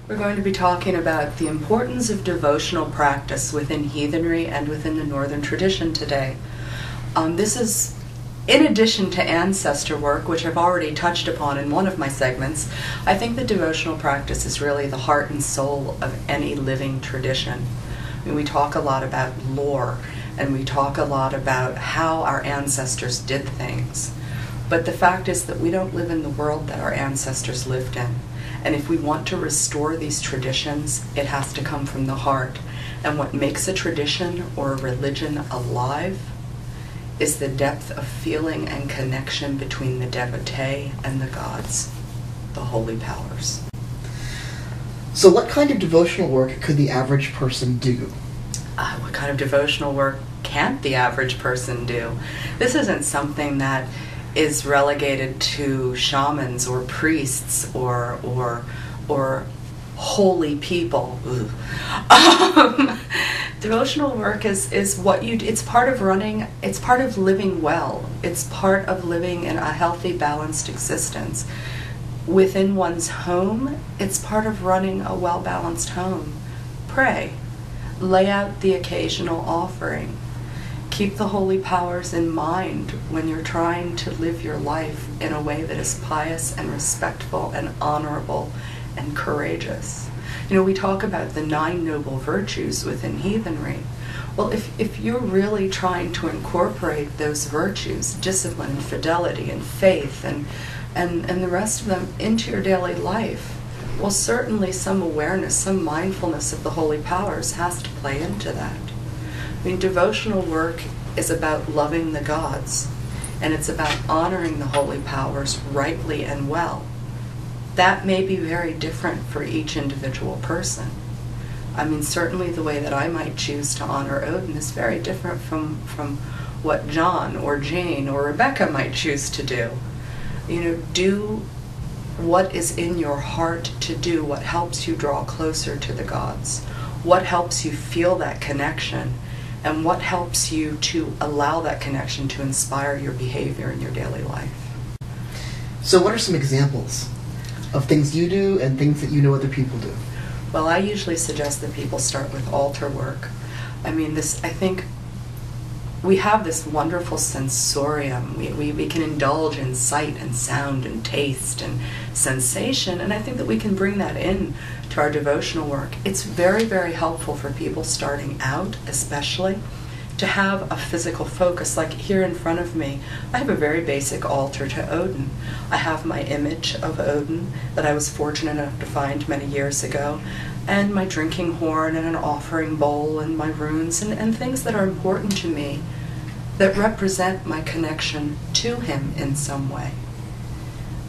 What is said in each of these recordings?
We're going to be talking about the importance of devotional practice within heathenry and within the Northern tradition today. This is in addition to ancestor work, which I've already touched upon in one of my segments. I think the devotional practice is really the heart and soul of any living tradition. I mean, we talk a lot about lore, and we talk a lot about how our ancestors did things. But the fact is that we don't live in the world that our ancestors lived in. And if we want to restore these traditions, it has to come from the heart. And what makes a tradition or a religion alive is the depth of feeling and connection between the devotee and the gods, the holy powers. So what kind of devotional work could the average person do? What kind of devotional work can't the average person do? This isn't something that is relegated to shamans or priests or holy people. Devotional work is what you do. It's part of running, it's part of living well. It's part of living in a healthy, balanced existence. Within one's home, it's part of running a well-balanced home. Pray. Lay out the occasional offering. Keep the holy powers in mind when you're trying to live your life in a way that is pious and respectful and honorable and courageous. You know, we talk about the 9 noble virtues within heathenry. Well, if you're really trying to incorporate those virtues, discipline and fidelity and faith and the rest of them into your daily life, well, certainly some awareness, some mindfulness of the holy powers has to play into that. I mean, devotional work is about loving the gods, and it's about honoring the holy powers rightly and well. That may be very different for each individual person. I mean, certainly the way that I might choose to honor Odin is very different from what John or Jane or Rebecca might choose to do. You know, do what is in your heart to do, what helps you draw closer to the gods, what helps you feel that connection, and what helps you to allow that connection to inspire your behavior in your daily life. So what are some examples of things you do and things that you know other people do? Well, I usually suggest that people start with altar work. I mean, I think we have this wonderful sensorium. We can indulge in sight and sound and taste and sensation, and I think that we can bring that in to our devotional work. It's very, very helpful for people starting out, especially, to have a physical focus. Like here in front of me, I have a very basic altar to Odin. I have my image of Odin that I was fortunate enough to find many years ago, and my drinking horn and an offering bowl and my runes and things that are important to me that represent my connection to him in some way.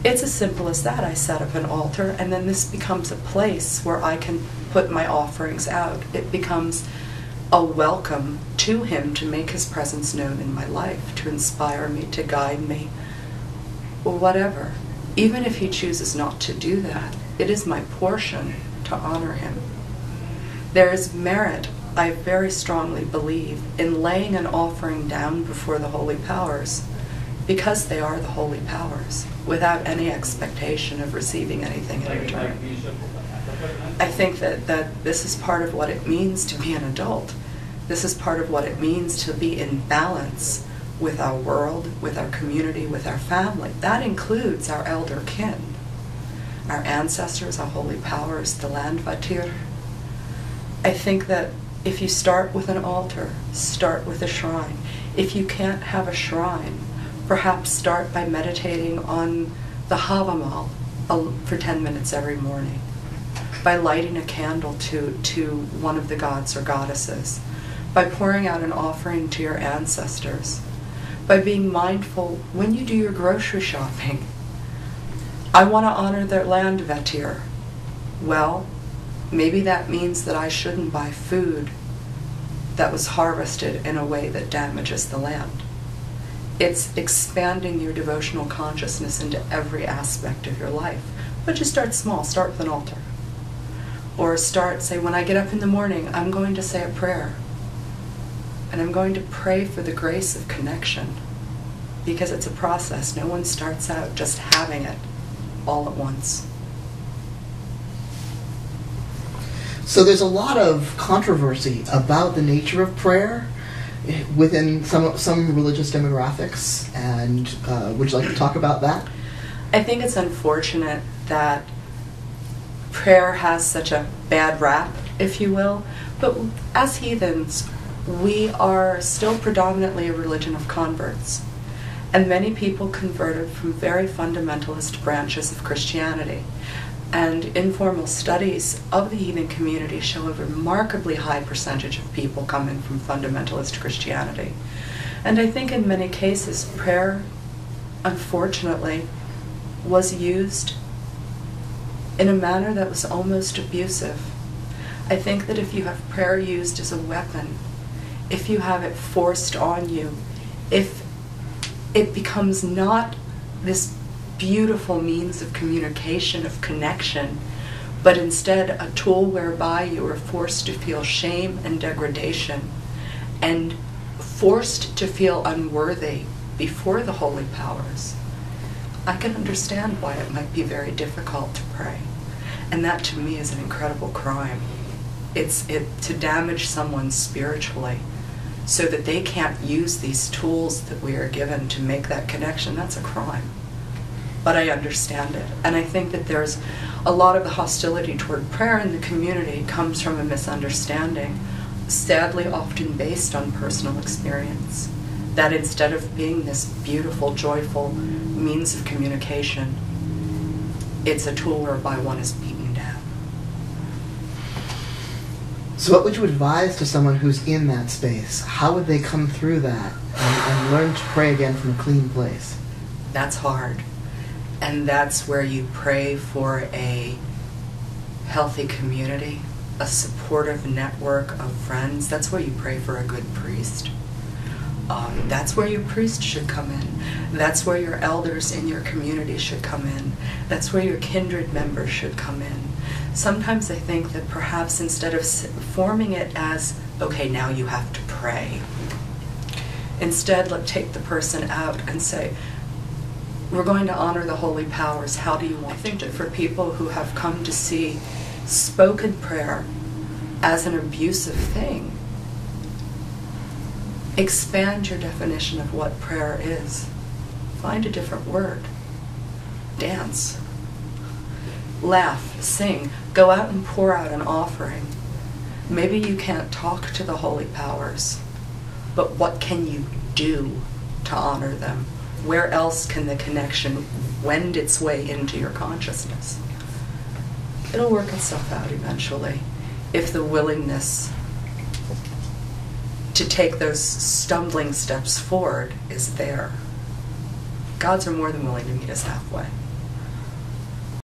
It's as simple as that. I set up an altar, and then this becomes a place where I can put my offerings out. It becomes a welcome to him to make his presence known in my life, to inspire me, to guide me, or whatever. Even if he chooses not to do that, it is my portion to honor him. There is merit, I very strongly believe, in laying an offering down before the holy powers, because they are the holy powers, without any expectation of receiving anything in return. I think that this is part of what it means to be an adult. This is part of what it means to be in balance with our world, with our community, with our family. That includes our elder kin, our ancestors, our holy powers, the land vatir. I think that if you start with an altar, start with a shrine. If you can't have a shrine, perhaps start by meditating on the Havamal for 10 minutes every morning, by lighting a candle to one of the gods or goddesses, by pouring out an offering to your ancestors, by being mindful when you do your grocery shopping. I want to honor their land vatir. Well, maybe that means that I shouldn't buy food that was harvested in a way that damages the land. It's expanding your devotional consciousness into every aspect of your life. But just start small. Start with an altar. Or say, when I get up in the morning, I'm going to say a prayer. And I'm going to pray for the grace of connection. Because it's a process. No one starts out just having it all at once. So there's a lot of controversy about the nature of prayer within some religious demographics, and would you like to talk about that? I think it's unfortunate that prayer has such a bad rap, if you will, but as heathens, we are still predominantly a religion of converts, and many people converted from very fundamentalist branches of Christianity. And informal studies of the heathen community show a remarkably high percentage of people coming from fundamentalist Christianity. And I think in many cases, prayer, unfortunately, was used in a manner that was almost abusive. I think that if you have prayer used as a weapon, if you have it forced on you, if it becomes not this beautiful means of communication, of connection, but instead a tool whereby you are forced to feel shame and degradation and forced to feel unworthy before the holy powers, I can understand why it might be very difficult to pray. And that to me is an incredible crime. It's to damage someone spiritually so that they can't use these tools that we are given to make that connection. That's a crime. But I understand it. And I think that there's a lot of the hostility toward prayer in the community comes from a misunderstanding, sadly often based on personal experience, that instead of being this beautiful, joyful means of communication, it's a tool whereby one is beaten down. So what would you advise to someone who's in that space? How would they come through that and learn to pray again from a clean place? That's hard. And that's where you pray for a healthy community, a supportive network of friends. That's where you pray for a good priest. That's where your priest should come in. That's where your elders in your community should come in. That's where your kindred members should come in. Sometimes I think that perhaps instead of forming it as, okay, now you have to pray, instead let's take the person out and say, we're going to honor the holy powers. How do you want? I think that for people who have come to see spoken prayer as an abusive thing, expand your definition of what prayer is. Find a different word. Dance. Laugh. Sing. Go out and pour out an offering. Maybe you can't talk to the holy powers, but what can you do to honor them? Where else can the connection wend its way into your consciousness? It'll work itself out eventually if the willingness to take those stumbling steps forward is there. Gods are more than willing to meet us halfway.